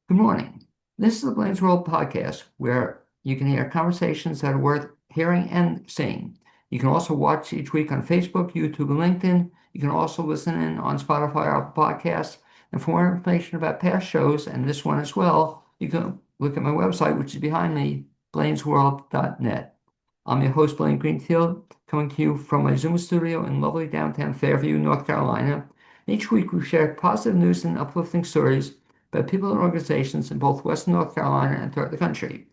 Good morning. This is the Blaine's World podcast where you can hear conversations that are worth hearing and seeing. You can also watch each week on Facebook, YouTube, and LinkedIn. You can also listen in on Spotify or Apple Podcasts. And for more information about past shows and this one as well, you can look at my website, which is behind me, blainesworld.net. I'm your host, Blaine Greenfield, coming to you from my Zoom studio in lovely downtown Fairview, North Carolina. Each week we share positive news and uplifting stories by people and organizations in both Western North Carolina and throughout the country.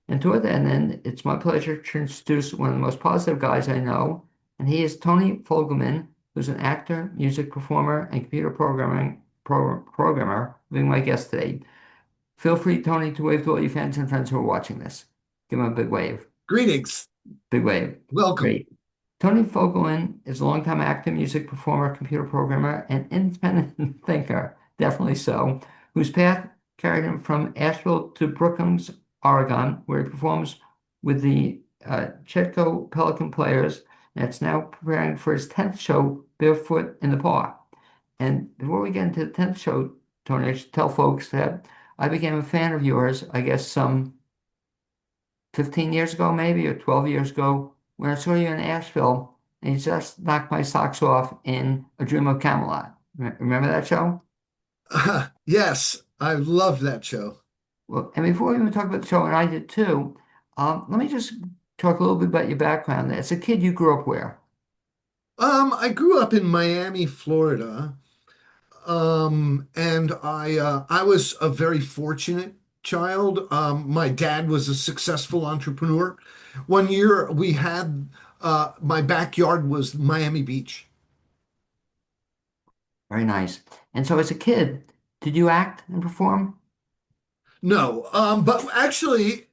And toward that end, it's my pleasure to introduce one of the most positive guys I know, and he is Tony Fogelman, who's an actor, music performer, and computer programmer, being my guest today. Feel free, Tony, to wave to all your fans and friends who are watching this. Give him a big wave. Greetings. Big wave. Welcome. Great. Tony Fogelman is a longtime actor, music performer, computer programmer, and independent thinker, definitely so, whose path carried him from Asheville to Brookings, Oregon, where he performs with the Chetco Pelican Players, and it's now preparing for his 10th show, Barefoot in the Park. And before we get into the 10th show, Tony, I should tell folks that I became a fan of yours, I guess, some 15 years ago, maybe, or 12 years ago, when I saw you in Asheville, and you just knocked my socks off in A Dream of Camelot. Remember that show? Yes, I love that show. Well, and before we even talk about the show, and I did too, let me just talk a little bit about your background. As a kid, you grew up where? I grew up in Miami, Florida, and I was a very fortunate child. My dad was a successful entrepreneur. One year we had my backyard was Miami Beach. Very nice. And so as a kid, did you act and perform? No, but actually,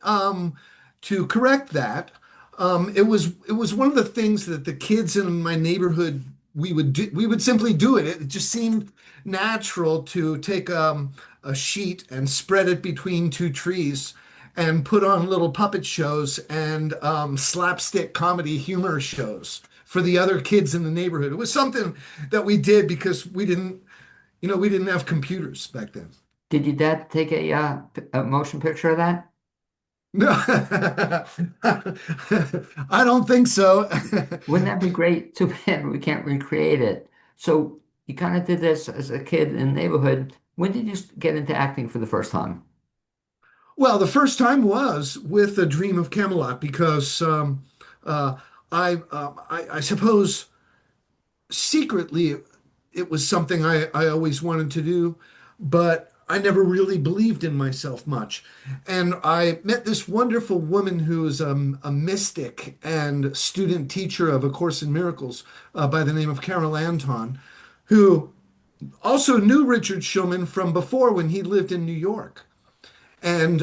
to correct that, it was one of the things that the kids in my neighborhood we would do. We would simply do it. It just seemed natural to take a sheet and spread it between two trees and put on little puppet shows and slapstick comedy humor shows for the other kids in the neighborhood. It was something that we did because we didn't have computers back then. Did your dad take a motion picture of that? No, I don't think so. Wouldn't that be great? Too bad we can't recreate it. So you kind of did this as a kid in the neighborhood. When did you get into acting for the first time? Well, the first time was with A Dream of Camelot because uh, I suppose secretly it was something I always wanted to do, but I never really believed in myself much. And I met this wonderful woman who is a mystic and student teacher of A Course in Miracles by the name of Carol Anton, who also knew Richard Shulman from before when he lived in New York. And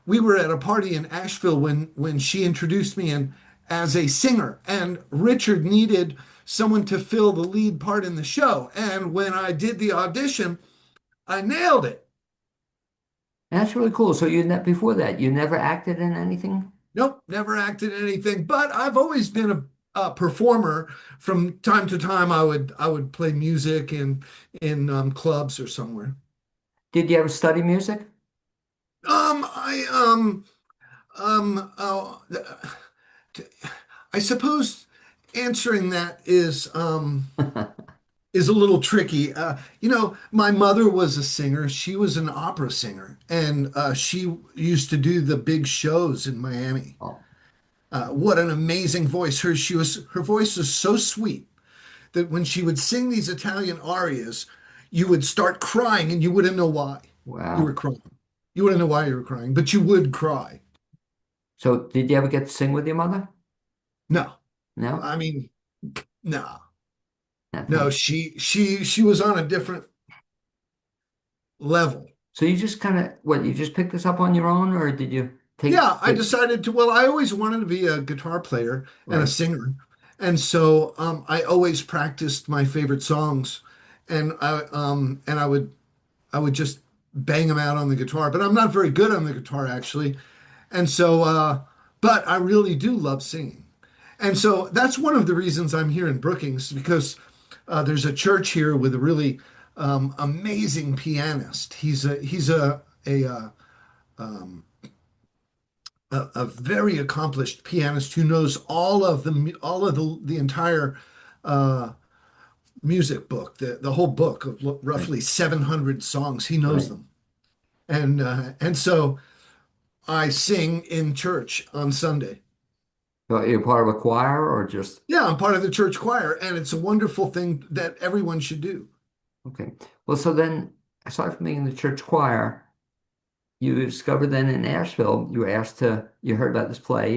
we were at a party in Asheville when she introduced me in as a singer, and Richard needed someone to fill the lead part in the show. And when I did the audition, I nailed it. And that's really cool. So before that, you never acted in anything? Nope, never acted in anything, but I've always been a performer. From time to time, I would play music in clubs or somewhere. Did you ever study music? I I suppose answering that is a little tricky. My mother was a singer. She was an opera singer, and she used to do the big shows in Miami. Oh, What an amazing voice! Her voice was so sweet that when she would sing these Italian arias, you would start crying, and you wouldn't know why you were wow. crying. You wouldn't know why you were crying, but you would cry. So did you ever get to sing with your mother? No, No? I mean, no, no. Nothing. She was on a different level. So you just kind of, what, you just picked this up on your own, or did you take Yeah, I it? decided to. Well, I always wanted to be a guitar player and a Right. singer, and so I always practiced my favorite songs, and I would just bang them out on the guitar. But I'm not very good on the guitar actually, and so but I really do love singing, and so that's one of the reasons I'm here in Brookings because there's a church here with a really amazing pianist. um, a very accomplished pianist who knows all of the entire uh, music book, the whole book of Right. roughly 700 songs. He knows Right. them, and so I sing in church on Sunday. So you're part of a choir or just Yeah, I'm part of the church choir, and it's a wonderful thing that everyone should do. okay. Well, so then aside from being in the church choir, you discovered then in Asheville, you were asked to, you heard about this play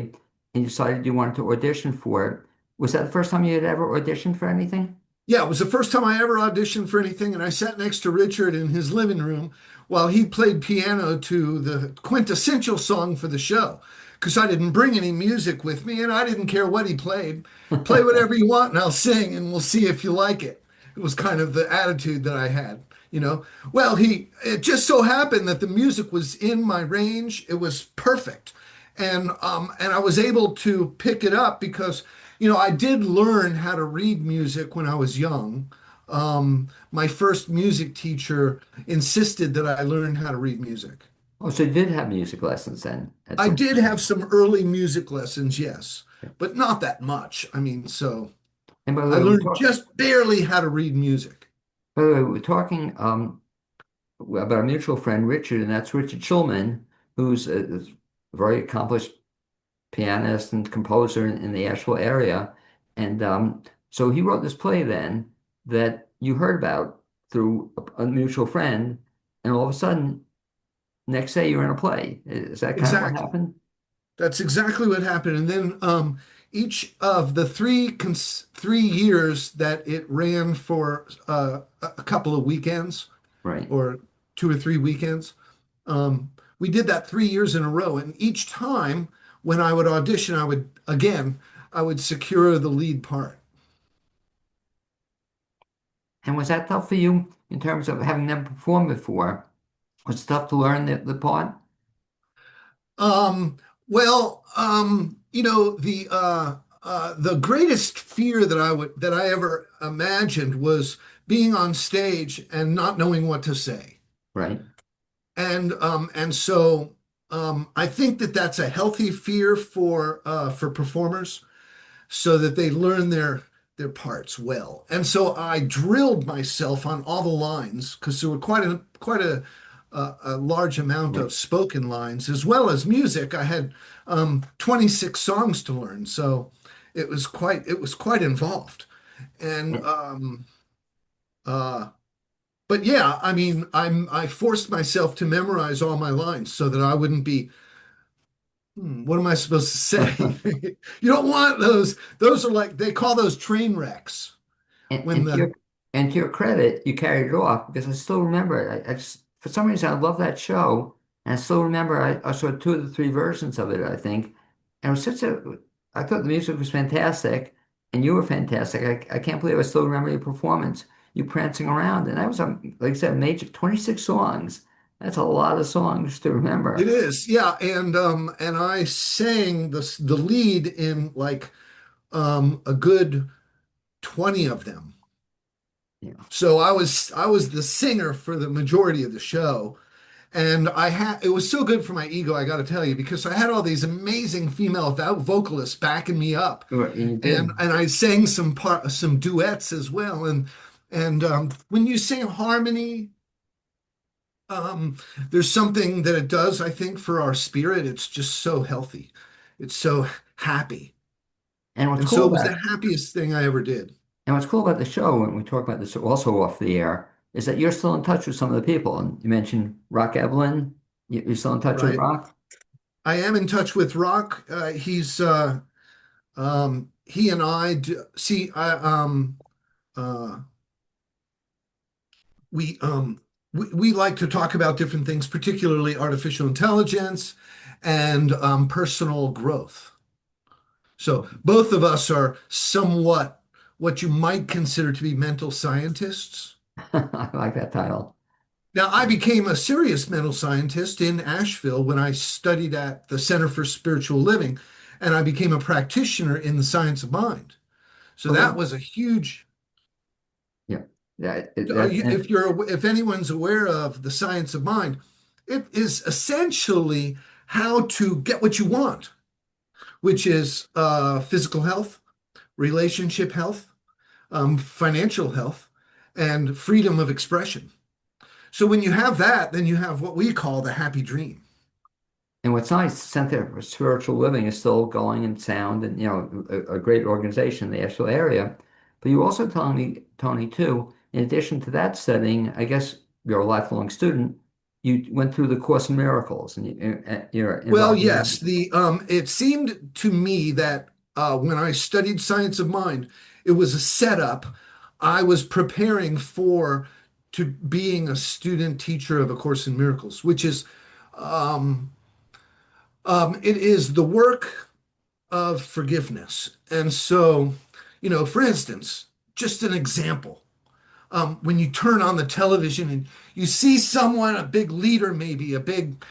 and you decided you wanted to audition for it. Was that the first time you had ever auditioned for anything? Yeah, it was the first time I ever auditioned for anything, and I sat next to Richard in his living room while he played piano to the quintessential song for the show. Because I didn't bring any music with me, and I didn't care what he played. Play whatever you want, and I'll sing, and we'll see if you like it. It was kind of the attitude that I had, you know. Well, it just so happened that the music was in my range. It was perfect, and I was able to pick it up because I did learn how to read music when I was young. My first music teacher insisted that I learn how to read music. Oh, so you did have music lessons then at I some did point. have some early music lessons, yes, but not that much. I mean, so And by the I way, learned just barely how to read music. we're talking about a mutual friend, Richard, and that's Richard Schulman, who's a very accomplished pianist and composer in the Asheville area. And so he wrote this play then that you heard about through a mutual friend, and all of a sudden, next day you're in a play. Is that kind of what Exactly. happened? That's exactly what happened. And then each of the 3 years that it ran for a couple of weekends, Right. or 2 or 3 weekends. We did that 3 years in a row, and each time when I would audition, I would secure the lead part. And was that tough for you in terms of having never performed before? Was it tough to learn the part? Um, well, the greatest fear that I ever imagined was being on stage and not knowing what to say. Right. And I think that that's a healthy fear for performers, so that they learn their parts well. And so I drilled myself on all the lines because there were quite a large amount Right. of spoken lines as well as music. I had 26 songs to learn, so it was quite involved. And And, uh, but yeah, I mean, I forced myself to memorize all my lines so that I wouldn't be what am I supposed to say? You don't want those. Those are like they call those train wrecks. And, When and to the your and to your credit, you carried it off because I still remember it. I just for some reason I love that show, and I still remember I saw two of the three versions of it, I think. And it was such a I thought the music was fantastic, and you were fantastic. I can't believe I still remember your performance, you prancing around, and that was like I said, major 26 songs. That's a lot of songs to it remember. is, yeah, and I sang the lead in like a good 20 of them. Yeah. So I was the singer for the majority of the show. And it was so good for my ego, I got to tell you, because I had all these amazing female vocalists backing me up, And you and did. and I sang some duets as well. And when you sing harmony, um, there's something that it does, I think, for our spirit. It's just so healthy. It's so happy, And what's and so cool it was the about happiest thing I ever did. And what's cool about the show, and we talk about this also off the air, is that you're still in touch with some of the people. And you mentioned Rock Evelyn. You're still in touch with Right? Rock? I am in touch with Rock. He and I do, see. Uh, we um we like to talk about different things, particularly artificial intelligence and personal growth. So both of us are somewhat what you might consider to be mental scientists. I like that title. Now, I became a serious mental scientist in Asheville when I studied at the Center for Spiritual Living, and I became a practitioner in the science of mind. So Well, that then, was a huge. yeah, yeah, that, If anyone's aware of the science of mind, It is essentially how to get what you want, which is physical health, relationship health, financial health, and freedom of expression. So when you have that, then you have what we call the happy dream. And what's nice, the Center for Spiritual Living is still going and sound and, a great organization in the Asheville area. But you also telling me, Tony, too, in addition to that studying, I guess you're a lifelong student, you went through the Course in Miracles and you're Well, involved in that. yes, the it seemed to me that when I studied science of mind, it was a setup. I was preparing for to being a student teacher of A Course in Miracles, which is um, it is the work of forgiveness. And so, for instance, just an example, when you turn on the television and you see someone, a big leader, maybe a big,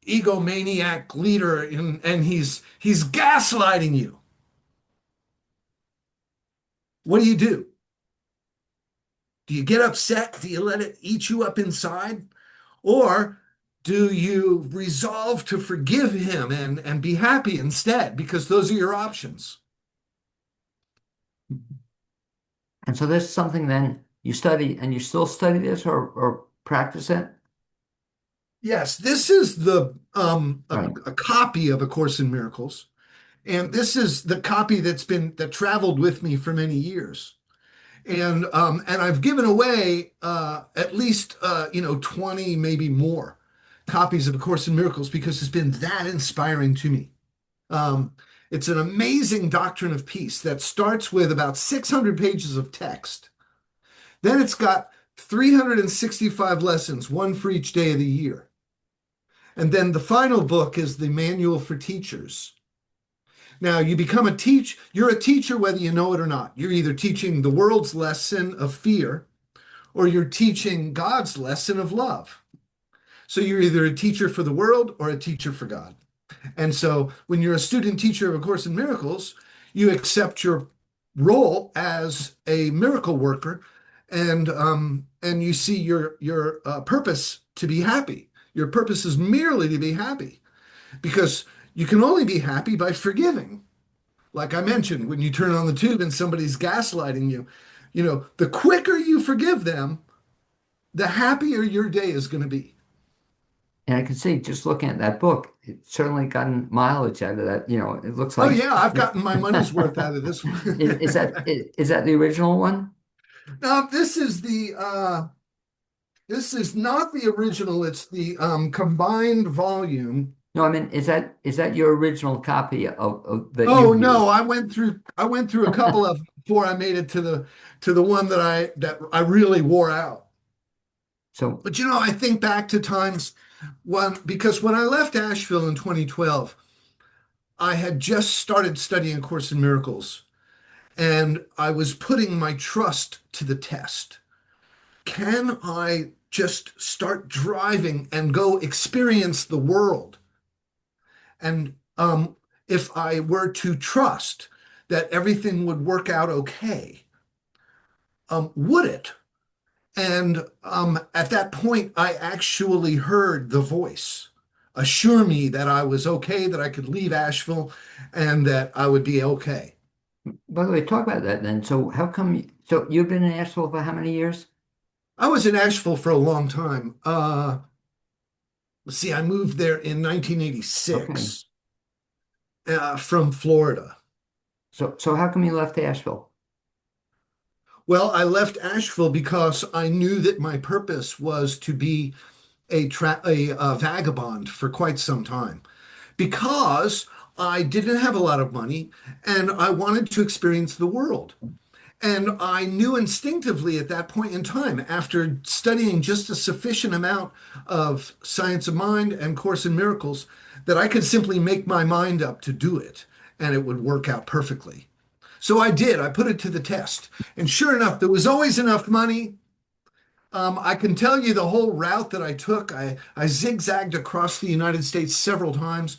egomaniac leader, and he's gaslighting you. What do you do? Do you get upset? Do you let it eat you up inside? Or do you resolve to forgive him and be happy instead? Because those are your options. And so there's something then you study and you still study this or practice it? Yes, this is the Right. a copy of A Course in Miracles, and this is the copy that traveled with me for many years. And I've given away at least 20, maybe more copies of A Course in Miracles because it's been that inspiring to me. Um, it's an amazing doctrine of peace that starts with about 600 pages of text. Then it's got 365 lessons, one for each day of the year. And then the final book is the Manual for Teachers. Now, you're a teacher whether you know it or not. You're either teaching the world's lesson of fear or you're teaching God's lesson of love. So you're either a teacher for the world or a teacher for God. And so when you're a student teacher of A Course in Miracles, you accept your role as a miracle worker and you see your purpose to be happy. Your purpose is merely to be happy because you can only be happy by forgiving. Like I mentioned, when you turn on the tube and somebody's gaslighting you, the quicker you forgive them, the happier your day is going to be. And I can see just looking at that book, it's certainly gotten mileage out of that. It looks Oh like yeah, I've gotten my money's worth out of this one. is that the original one? Now, this is not the original, it's the combined volume. No, I mean, is that your original copy of that Oh you've no, used? I went through a couple of before I made it to the one that I really wore out. So, But I think back to times because when I left Asheville in 2012, I had just started studying A Course in Miracles, and I was putting my trust to the test. Can I just start driving and go experience the world? And if I were to trust that everything would work out okay, would it? And at that point, I actually heard the voice assure me that I was okay, that I could leave Asheville, and that I would be okay. by the way, talk about that then. So, how come? So, you've been in Asheville for how many years? I was in Asheville for a long time. Let's see, I moved there in Okay. 1986 from Florida. So how come you left Asheville? Well, I left Asheville because I knew that my purpose was to be a vagabond for quite some time because I didn't have a lot of money and I wanted to experience the world. And I knew instinctively at that point in time, after studying just a sufficient amount of Science of Mind and Course in Miracles, that I could simply make my mind up to do it and it would work out perfectly. So I did. I put it to the test. And sure enough, there was always enough money. I can tell you the whole route that I took. I zigzagged across the United States several times.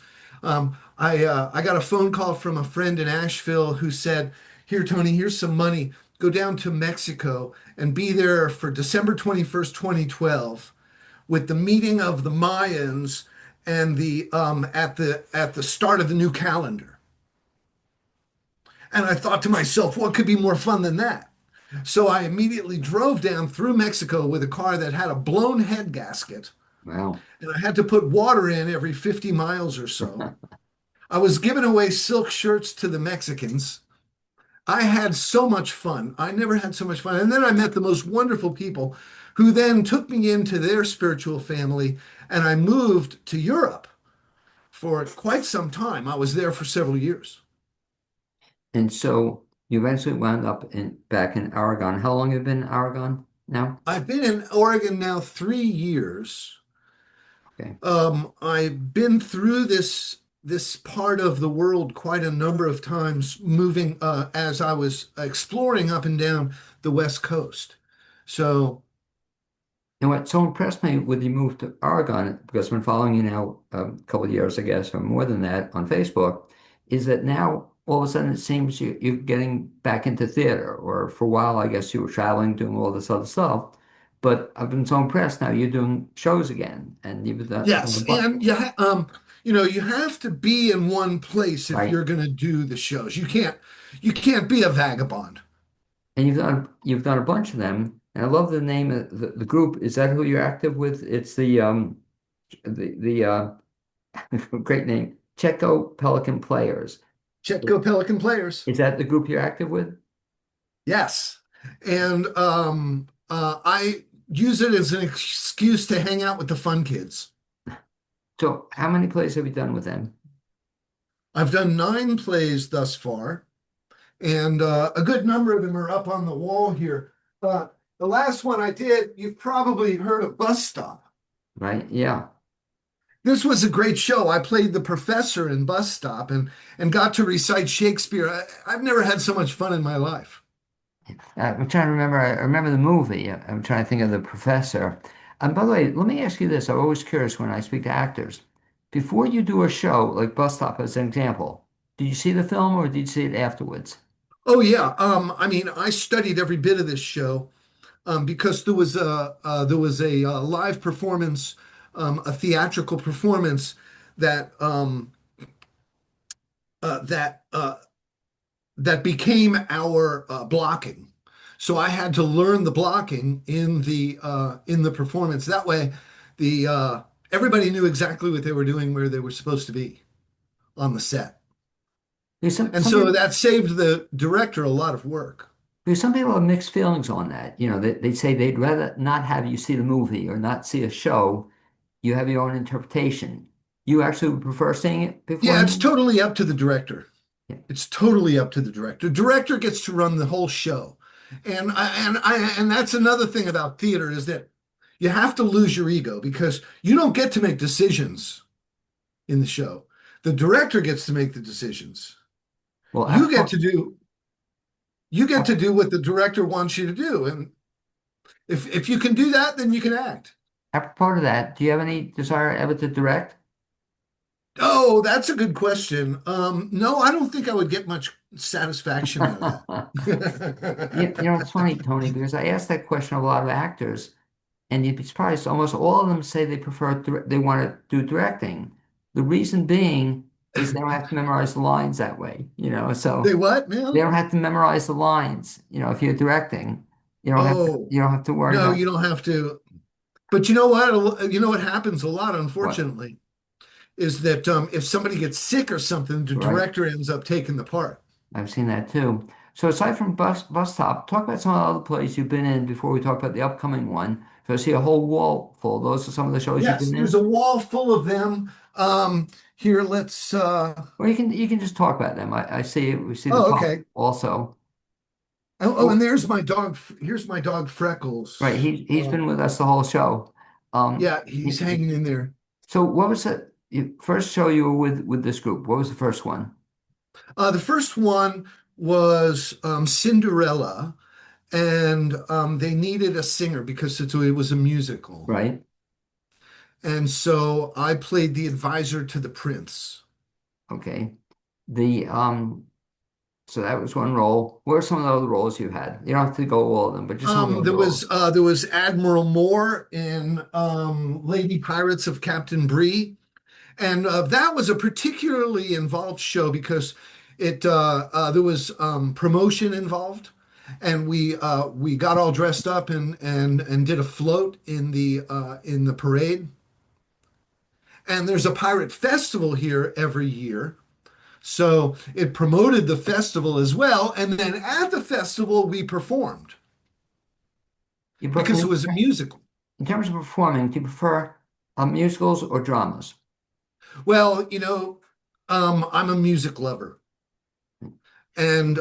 I got a phone call from a friend in Asheville who said, "Here, Tony, here's some money. Go down to Mexico and be there for December 21st, 2012. with the meeting of the Mayans and the at the start of the new calendar. And I thought to myself, what could be more fun than that? So I immediately drove down through Mexico with a car that had a blown head gasket, Wow. and I had to put water in every 50 miles or so. I was giving away silk shirts to the Mexicans. I had so much fun. I never had so much fun. And then I met the most wonderful people who then took me into their spiritual family, and I moved to Europe for quite some time. I was there for several years. And so you eventually wound up in back in Oregon. How long have you been in Oregon now? I've been in Oregon now 3 years. Okay. I've been through this part of the world quite a number of times, moving as I was exploring up and down the West Coast. So, And what so impressed me with you move to Oregon, because I've been following you now a couple of years, I guess, or more than that on Facebook, is that now all of a sudden it seems you're getting back into theater, or for a while, I guess you were traveling, doing all this other stuff. But I've been so impressed now you're doing shows again, and you've done a yes, bunch, and you have to be in one place if right? you're going to do the shows. You can't be a vagabond. And you've done a bunch of them, and I love the name of the group. Is that who you're active with? It's the great name, Checo Pelican Players. Chetco Pelican Players. Is that the group you're active with? Yes, and I use it as an excuse to hang out with the fun kids. So how many plays have you done with them? I've done 9 plays thus far, and a good number of them are up on the wall here. The last one I did, you've probably heard of Bus Stop. Right? Yeah. This was a great show. I played the professor in Bus Stop and got to recite Shakespeare. I've never had so much fun in my life. I'm trying to remember. I remember the movie. I'm trying to think of the professor. And by the way, let me ask you this. I'm always curious when I speak to actors. Before you do a show, like Bus Stop as an example, did you see the film or did you see it afterwards? Oh yeah, I mean, I studied every bit of this show because there was a live performance, a theatrical performance that uh, that uh, that became our blocking. So I had to learn the blocking in the performance. That way, the everybody knew exactly what they were doing, where they were supposed to be on the set, There's some and some so people that saved the director a lot of work. there's some people have mixed feelings on that. They say they'd rather not have you see the movie or not see a show. You have your own interpretation. You actually would prefer seeing it Yeah, it's beforehand? totally up to the director. Yeah. It's totally up to the director. Director gets to run the whole show. And that's another thing about theater is that you have to lose your ego because you don't get to make decisions in the show. The director gets to make the decisions. Well, You get apropos, to do what the director wants you to do. And if you can do that, then you can act. apropos of that, do you have any desire ever to direct? Oh, that's a good question. No, I don't think I would get much satisfaction out of It's that. funny, Tony, because I asked that question of a lot of actors, and you'd be surprised. Almost all of them say they prefer they want to do directing. The reason being is they don't have to memorize the lines that way. They So what, they man? don't have to memorize the lines. If you're directing, Oh, you don't have to worry no, about you don't have to. But you know what? You know what happens a lot, what, unfortunately, is that if somebody gets sick or something, the right? director ends up taking the part. I've seen that too. So aside from bus stop, talk about some of the other plays you've been in before we talk about the upcoming one. So I see a whole wall full. Those are some of the shows you've Yes, been there's a in. wall full of them. Here, let's. Or you can just talk about them. I see we see the Oh, top okay. also. Oh, and Well, there's my dog. Here's my dog right, Freckles. he's been with us the whole show. Um, Yeah, he's he- hanging in there. so what was the first show you were with this group? What was the first one? The first one was Cinderella, and they needed a singer because it was a musical. Right? And so I played the advisor to the prince. Okay. The So that was one role. What are some of the other roles you had? You don't have to go all of them, but just some of the other roles. There was Admiral Moore in Lady Pirates of Captain Bree. And that was a particularly involved show because there was promotion involved, and we got all dressed up and did a float in the parade. And there's a pirate festival here every year, so it promoted the festival as well. And then at the festival we performed You because it prefer, was a musical. in terms of performing, do you prefer musicals or dramas? Well, I'm a music lover, and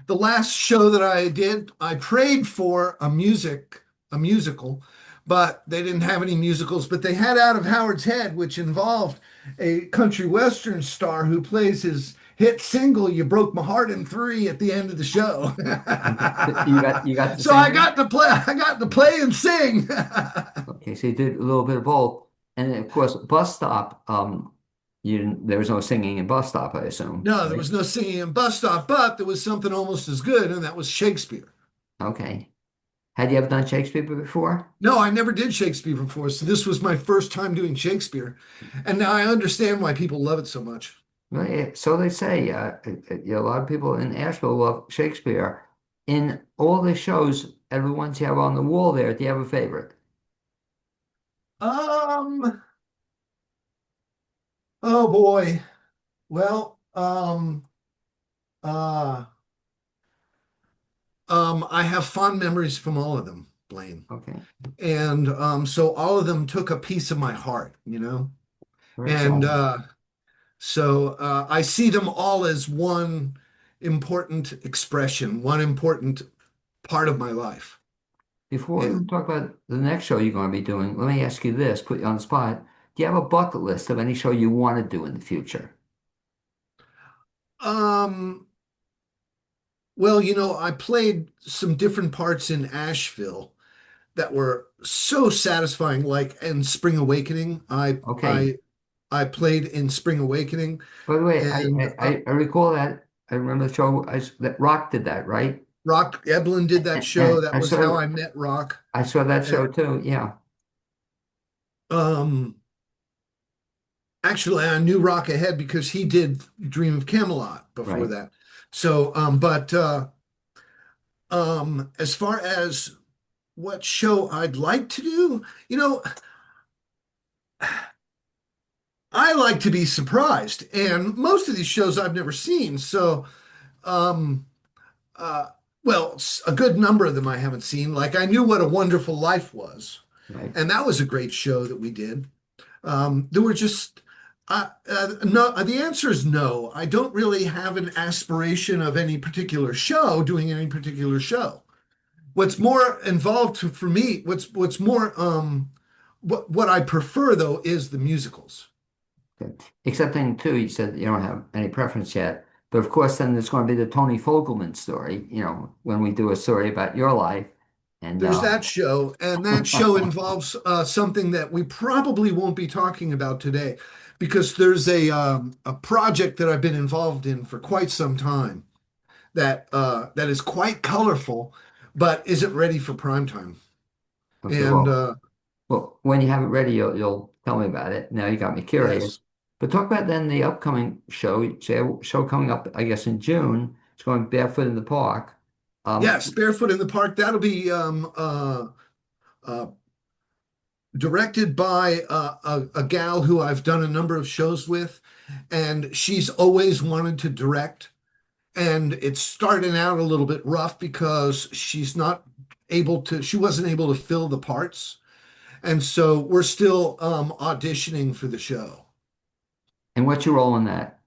the last show that I did, I prayed for a musical, but they didn't have any musicals. But they had Out of Howard's Head, which involved a country western star who plays his hit single "You Broke My Heart in Three" at the end of the show. You got to So sing that? I got to play and sing. Okay, so you did a little bit of both. And of course, Bus Stop, you didn't, there was no singing in Bus Stop, I assume, No, there right? was no singing in Bus Stop, but there was something almost as good, and that was Shakespeare. Okay. Had you ever done Shakespeare before? No, I never did Shakespeare before, so this was my first time doing Shakespeare. And now I understand why people love it so much. Well, so they say. A lot of people in Asheville love Shakespeare. In all the shows, every ones you have on the wall there, do you have a favorite? Um, oh boy. Well, uh, I have fond memories from all of them, Blaine. Okay, And so all of them took a piece of my heart, you know? very And exciting. I see them all as one important expression, one important part of my life. Before we And even talk about the next show you're going to be doing, let me ask you this, put you on the spot. Do you have a bucket list of any show you want to do in the future? um, well, I played some different parts in Asheville that were so satisfying, like in Spring Awakening. Okay. I played in Spring Awakening, By the way, and I recall that. I remember the show that Rock did that, right? Rock Eblin did that show. And That was how I met Rock. I saw that And, show too. Yeah, um, actually, I knew Rock ahead because he did Dream of Camelot before right. that. So, but as far as what show I'd like to do, I like to be surprised, and most of these shows I've never seen. So, um, uh, well, a good number of them I haven't seen. Like I knew what A Wonderful Life was, Right. and that was a great show that we did. There were just no. The answer is no. I don't really have an aspiration of any particular show, doing any particular show. What's more involved for me, what's more what I prefer though is the musicals. Okay. Excepting too, you said you don't have any preference yet. But of course, then there's going to be the Tony Fogelman story, when we do a story about your life. And There's that show, and that show involves something that we probably won't be talking about today, because there's a project that I've been involved in for quite some time that is quite colorful, but isn't ready for prime time. okay, And well, when you have it ready, you'll tell me about it. Now you got me yes, curious. But talk about then the upcoming show coming up, I guess in June. It's going Barefoot in the Park. Um, yes, Barefoot in the Park. That'll be uh, directed by a gal who I've done a number of shows with, and she's always wanted to direct. And it's starting out a little bit rough because she wasn't able to fill the parts. And so we're still auditioning for the show. and what's your role in that?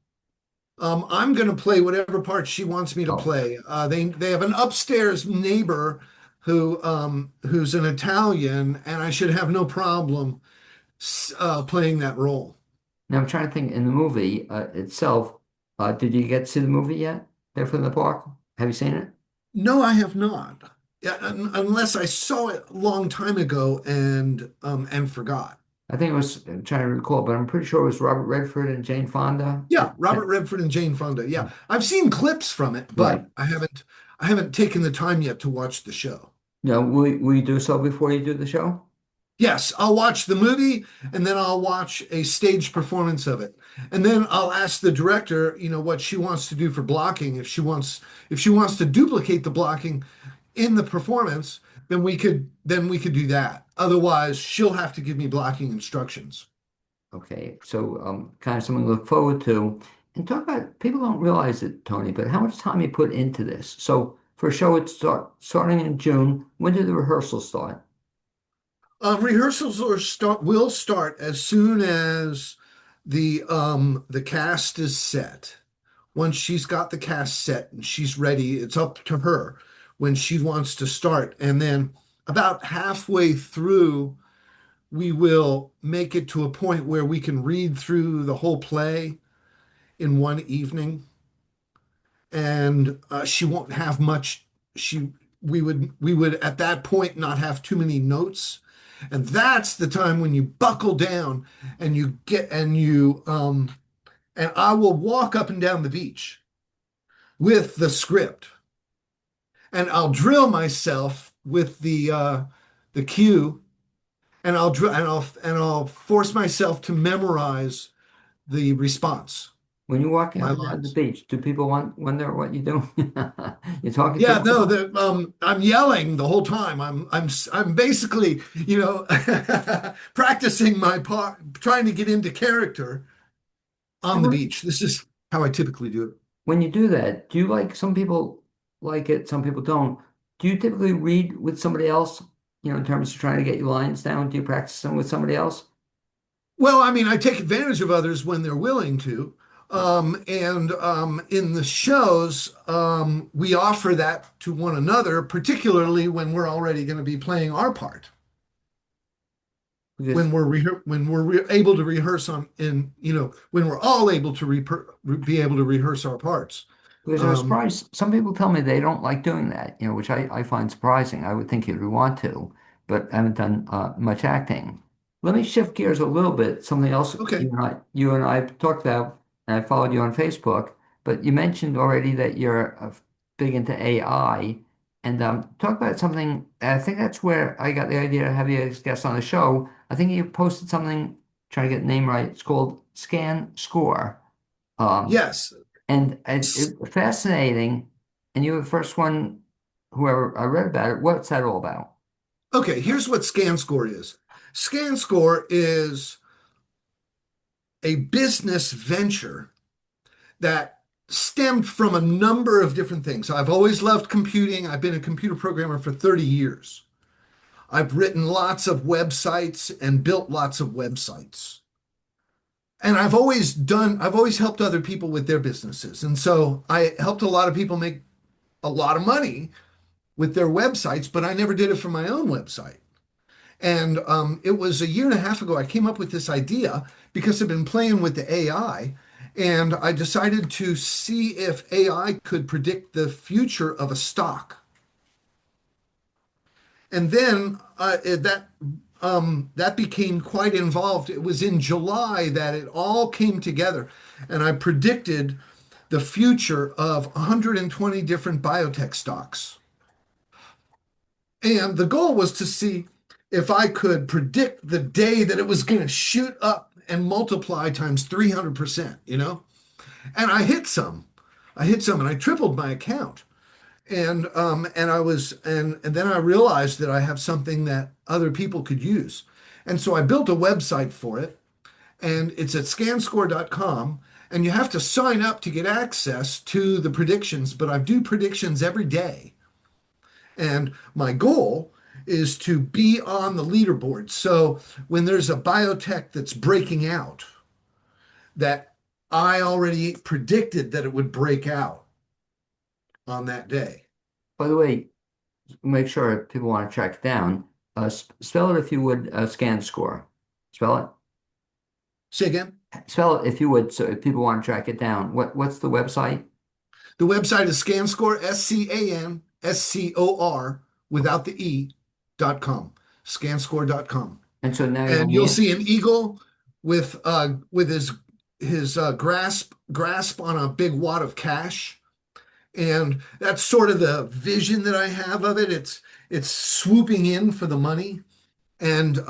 I'm going to play whatever part she wants me to Oh, play. They have an upstairs neighbor who's an Italian, and I should have no problem playing that role. now I'm trying to think in the movie itself. Did you get to see the movie yet? Barefoot in the Park? Have you seen it? No, I have not. Yeah, unless I saw it a long time ago and forgot. I think it was, I'm trying to recall, but I'm pretty sure it was Robert Redford and Jane Fonda. Yeah, Robert Redford and Jane Fonda. Yeah, I've seen clips from it, Right. but I haven't taken the time yet to watch the show. No, will you do so before you do the show? Yes, I'll watch the movie and then I'll watch a stage performance of it. And then I'll ask the director, what she wants to do for blocking. If she wants to duplicate the blocking in the performance, then we could do that. Otherwise, she'll have to give me blocking instructions. Okay, so kind of something to look forward to. And talk about, people don't realize it, Tony, but how much time you put into this. So for a show, starting in June. When do the rehearsals start? Rehearsals will start as soon as the cast is set. Once she's got the cast set and she's ready, it's up to her when she wants to start. And then about halfway through, we will make it to a point where we can read through the whole play in one evening, and she won't have much. She we would at that point not have too many notes, and that's the time when you buckle down and you get and I will walk up and down the beach with the script, and I'll drill myself with the cue, and I'll force myself to memorize the response, When you're walking my up and down the lines. beach, do people wonder what you're doing? You're talking to Yeah, no, them? I'm yelling the whole time. I'm basically, practicing my part, trying to get into character on the beach. This is how I typically do it. When you do that, do you like, some people like it, some people don't. Do you typically read with somebody else, in terms of trying to get your lines down? Do you practice them with somebody else? Well, I mean, I take advantage of others when they're willing to. And in the shows, we offer that to one another, particularly when we're already going to be playing our part. Because When able to rehearse when we're all able to be able to rehearse our parts. Because I was Um, surprised. Some people tell me they don't like doing that, which I find surprising. I would think you'd want to, but I haven't done much acting. Let me shift gears a little bit. Something else okay. you and I talked about, and I followed you on Facebook, but you mentioned already that you're big into AI. And talk about something. I think that's where I got the idea to have you as guest on the show. I think you posted something, trying to get the name right. It's called Scan Score. Um, Yes. and S- fascinating. And you were the first one, whoever I read about it. What's that all about? Okay, here's what ScanScore is. ScanScore is a business venture that stemmed from a number of different things. I've always loved computing. I've been a computer programmer for 30 years. I've written lots of websites and built lots of websites. And I've always helped other people with their businesses. And so I helped a lot of people make a lot of money with their websites, but I never did it for my own website. And it was a year and a half ago I came up with this idea because I've been playing with the AI, and I decided to see if AI could predict the future of a stock. And then that became quite involved. It was in July that it all came together, and I predicted the future of 120 different biotech stocks. And the goal was to see if I could predict the day that it was going to shoot up and multiply times 300%, And I hit some. I hit some and I tripled my account. And then I realized that I have something that other people could use. And so I built a website for it, and it's at scanscore.com, and you have to sign up to get access to the predictions, but I do predictions every day. And my goal is to be on the leaderboard. So when there's a biotech that's breaking out, that I already predicted that it would break out on that day. By the way, make sure if people want to track it down. Spell it if you would. Scan Score. Spell Say again. it. Spell it if you would. So if people want to track it down, what's the website? The website is Scanscore, SCANSCOR, without the E, .com, scanscore.com. And so now you're And you'll me. see an eagle with his grasp on a big wad of cash. And that's sort of the vision that I have of it. It's swooping in for the money, and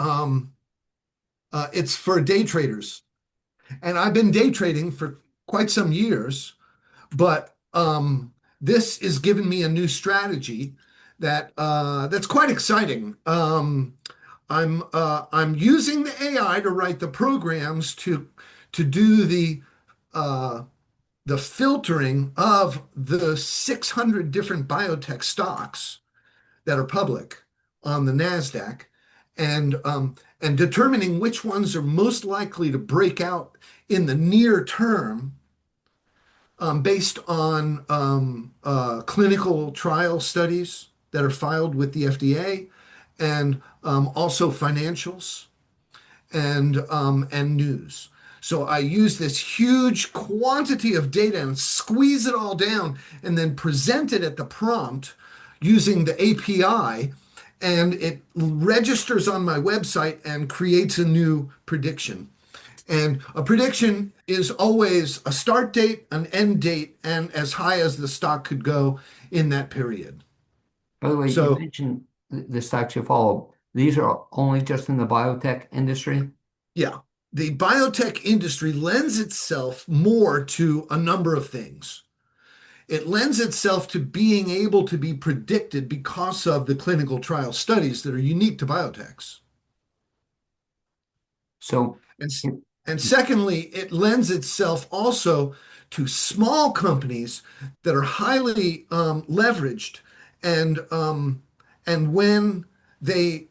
it's for day traders. And I've been day trading for quite some years, but this is giving me a new strategy that's quite exciting. I'm using the AI to write the programs to do uh, the filtering of the 600 different biotech stocks that are public on the Nasdaq, and determining which ones are most likely to break out in the near term, based on clinical trial studies that are filed with the FDA, and also financials and news. So I use this huge quantity of data and squeeze it all down and then present it at the prompt using the API, and it registers on my website and creates a new prediction. And a prediction is always a start date, an end date, and as high as the stock could go in that period. By the way, you So, mentioned the stocks you follow. These are only just in the biotech industry. yeah, the biotech industry lends itself more to a number of things. It lends itself to being able to be predicted because of the clinical trial studies that are unique to biotechs. So, And, and secondly, it lends itself also to small companies that are highly leveraged. And, um, and when they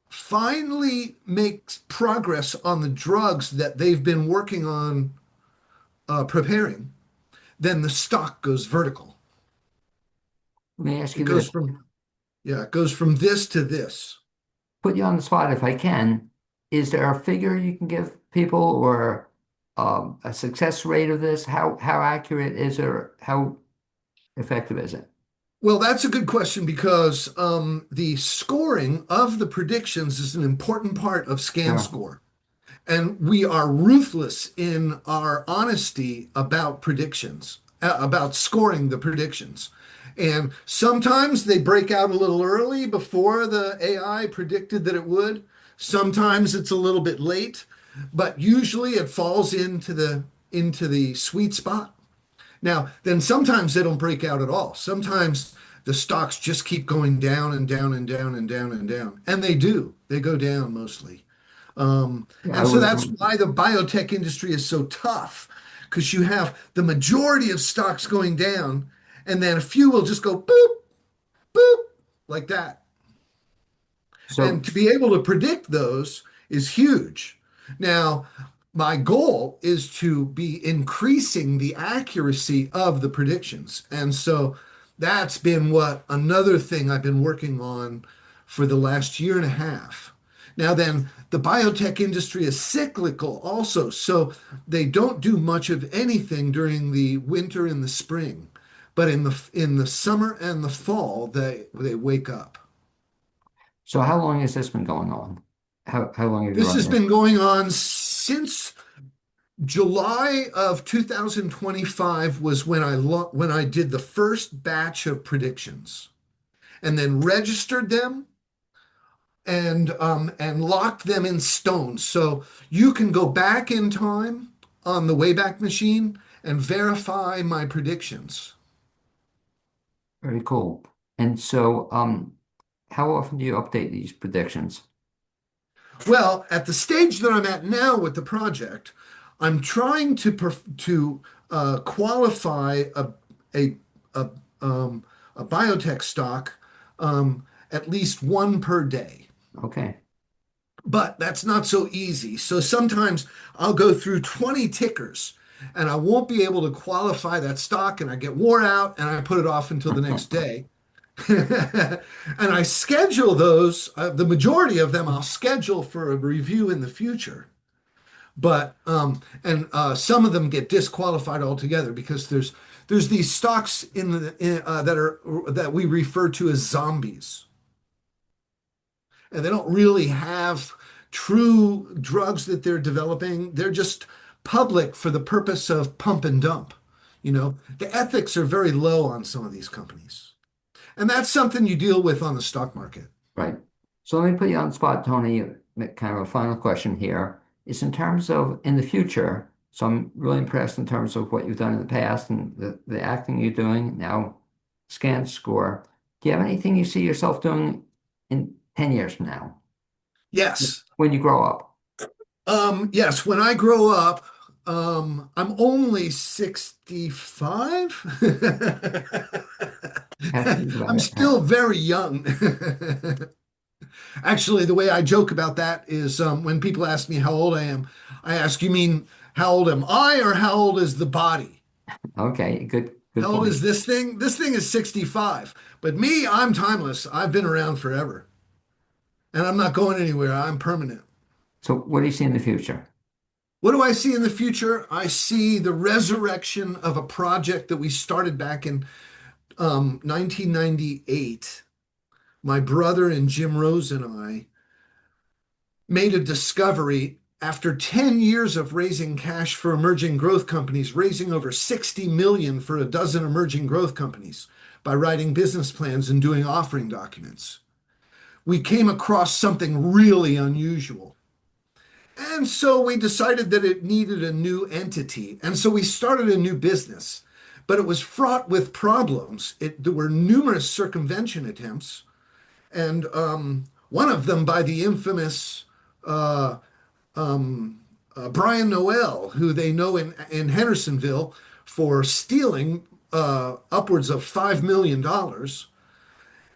finally make progress on the drugs that they've been working on preparing, then the stock goes vertical. let me ask It you this. goes from, yeah, it goes from this to this. Put you on the spot if I can. Is there a figure you can give people or a success rate of this? How accurate is it? Or how effective is it? Well, that's a good question because the scoring of the predictions is an important part of scan Sure. score. And we are ruthless in our honesty about predictions, about scoring the predictions. And sometimes they break out a little early before the AI predicted that it would. Sometimes it's a little bit late, but usually it falls into the sweet spot. Now, then sometimes they don't break out at all. Sometimes the stocks just keep going down and down and down and down and down. And they do. They go down mostly. Yeah, I And so would. that's why the biotech industry is so tough, because you have the majority of stocks going down, and then a few will just go boop, boop, like that. And So to be able to predict those is huge. Now, my goal is to be increasing the accuracy of the predictions. And so that's been what another thing I've been working on for the last year and a half. Now, then, the biotech industry is cyclical also. So they don't do much of anything during the winter and the spring. But in the summer and the fall, they wake up. so how long has this been going on? How long have you This run has this? been going on since July of 2025 was when I did the first batch of predictions and then registered them and locked them in stone. So you can go back in time on the Wayback Machine and verify my predictions. Very cool. And so, how often do you update these predictions? Well, at the stage that I'm at now with the project, I'm trying to qualify a a, um, a biotech stock, at least one per day. Okay. But that's not so easy. So sometimes I'll go through 20 tickers and I won't be able to qualify that stock, and I get wore out and I put it off until the next day. And I schedule those, the majority of them I'll schedule for a review in the future. But and some of them get disqualified altogether because there's these stocks that we refer to as zombies, and they don't really have true drugs that they're developing. They're just public for the purpose of pump and dump. The ethics are very low on some of these companies. And that's something you deal with on the stock market. Right. So let me put you on the spot, Tony. Kind of a final question here is in terms of in the future. So I'm really impressed in terms of what you've done in the past and the acting you're doing now, Scan Score. Do you have anything you see yourself doing in 10 years from now Yes. when you grow up? Yes, when I grow up, I'm only 65. Have to think about I'm it. still very young. Actually, the way I joke about that is when people ask me how old I am, I ask, you mean how old am I or how old is the body? Okay, good How old point. is this thing? This thing is 65. But me, I'm timeless. I've been around forever. And I'm not going anywhere. I'm permanent. So what do you see in the future? What do I see in the future? I see the resurrection of a project that we started back in 1998. My brother and Jim Rose and I made a discovery after 10 years of raising cash for emerging growth companies, raising over 60 million for a dozen emerging growth companies by writing business plans and doing offering documents. We came across something really unusual. And so we decided that it needed a new entity. And so we started a new business, but it was fraught with problems. There were numerous circumvention attempts, and one of them by the infamous uh, Brian Noel, who they know in Hendersonville for stealing upwards of $5 million.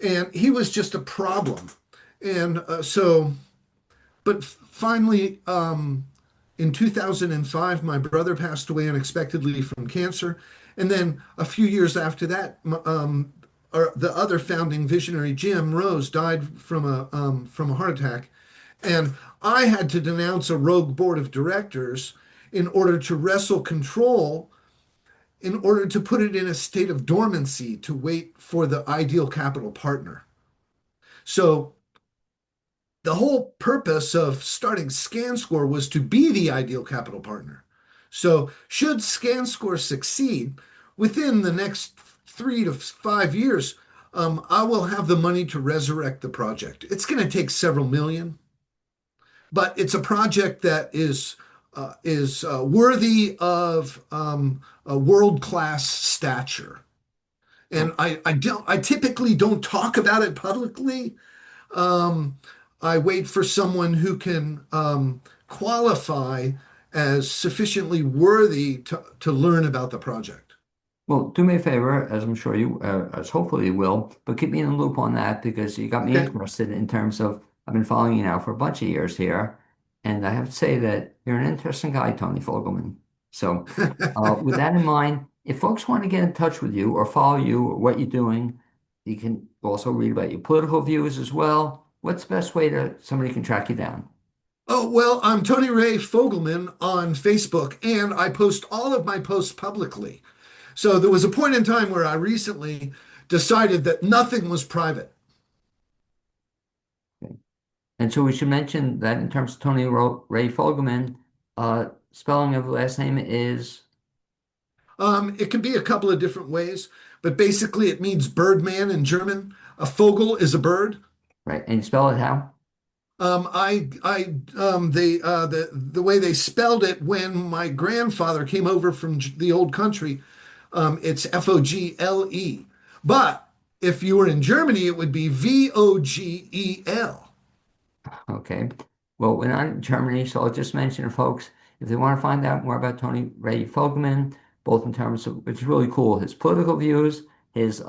And he was just a problem. And but finally, in 2005, my brother passed away unexpectedly from cancer. And then a few years after that, the other founding visionary, Jim Rose, died from a heart attack. And I had to denounce a rogue board of directors in order to wrestle control, in order to put it in a state of dormancy to wait for the ideal capital partner. So the whole purpose of starting ScanScore was to be the ideal capital partner. So, should ScanScore succeed within the next 3 to 5 years, I will have the money to resurrect the project. It's going to take several million, but it's a project that is worthy of a world-class stature. And I typically don't talk about it publicly. Um, I wait for someone who can qualify as sufficiently worthy to learn about the project. Well, do me a favor, as I'm sure you, as hopefully you will, but keep me in the loop on that because you got me Okay. interested in terms of I've been following you now for a bunch of years here, and I have to say that you're an interesting guy, Tony Fogelman. So, with that in mind, if folks want to get in touch with you or follow you or what you're doing, you can also read about your political views as well. What's the best way to somebody can track you down? Oh, well, I'm Tony Ray Fogelman on Facebook, and I post all of my posts publicly. So there was a point in time where I recently decided that nothing was private. Okay. And so we should mention that in terms of Ray Fogelman, spelling of the last name is It can be a couple of different ways, but basically it means birdman in German. A Vogel is a bird. right, and you spell it how? The way they spelled it when my grandfather came over from the old country, it's Fogle. But if you were in Germany, it would be Vogel. Okay. Well, we're not in Germany, so I'll just mention to folks if they want to find out more about Tony Ray Fogman, both in terms of, which is really cool, his political views, his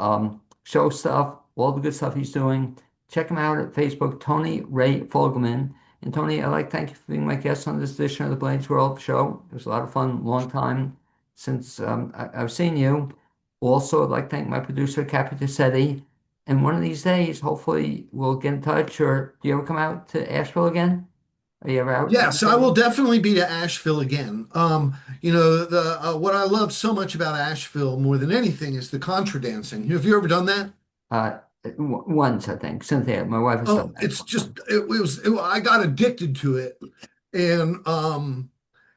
show stuff, all the good stuff he's doing. Check him out at Facebook, Tony Ray Fogman. And Tony, I'd like to thank you for being my guest on this edition of the Blaine's World show. It was a lot of fun, long time since I've seen you. Also, I'd like to thank my producer, Cappy Tassetti. And one of these days, hopefully, we'll get in touch. Or do you ever come out to Asheville again? Are you ever out in Yes, this I area? will definitely be to Asheville again. The what I love so much about Asheville more than anything is the contra dancing. Have you ever done that? Once, I think. Cynthia, my wife has done Oh, that. it's just I got addicted to it,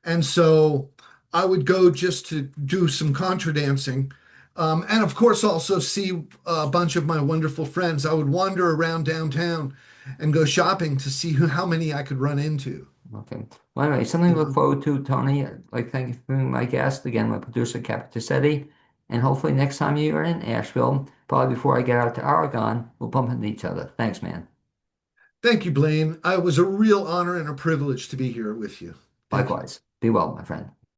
and so I would go just to do some contra dancing, and of course also see a bunch of my wonderful friends. I would wander around downtown and go shopping to see how many I could run into. Okay. Well, anyway, something You to look know, forward to, Tony. I'd like, thank you for being my guest. Again, my producer, Captain. And hopefully next time you are in Asheville, probably before I get out to Oregon, we'll bump into each other. Thanks, man. thank you, Blaine. It was a real honor and a privilege to be here with you. Thank you. Likewise. Be well, my friend.